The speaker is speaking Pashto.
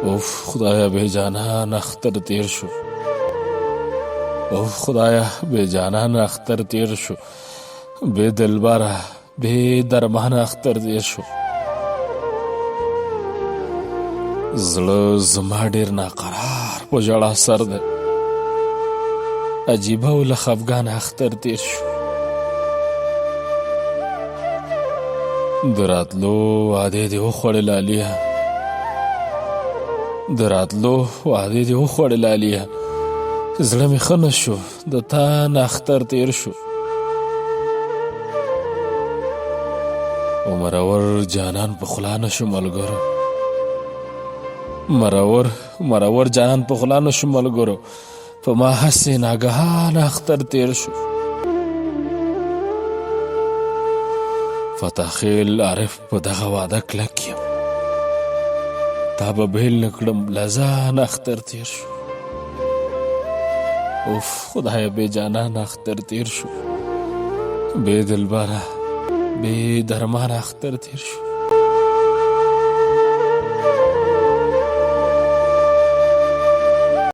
اوف خدایا بے جانان اختر تیر شو. اوف خدایا بے جانان اختر تیر شو. بے دلبره بے درمان اختر تیر شو. زړه زما ډیر ناقرار په ژړا سر دی. عجیبه او له خفګان اختر تیر شو. د راتلو وعدې دې وخوړې لالیه، د راتلو وعدې دې وخوړې لالیه. زړه مې ښه نه شو، د تا نه اختر تیر شو. او مرور جانان په خوله نه شو ملګرو، مرور جانان په خوله نه شو ملګرو. په ما هسې ناګهان اختر تیر شو. فتح خیل عارف په دغه وعده کلک یم، تا به بیل نه کړم له ځانه اختر تیر شو. اوف خدایه بې جانان اختر تیر شو. بې دلبره بې درمانه اختر تیر شو.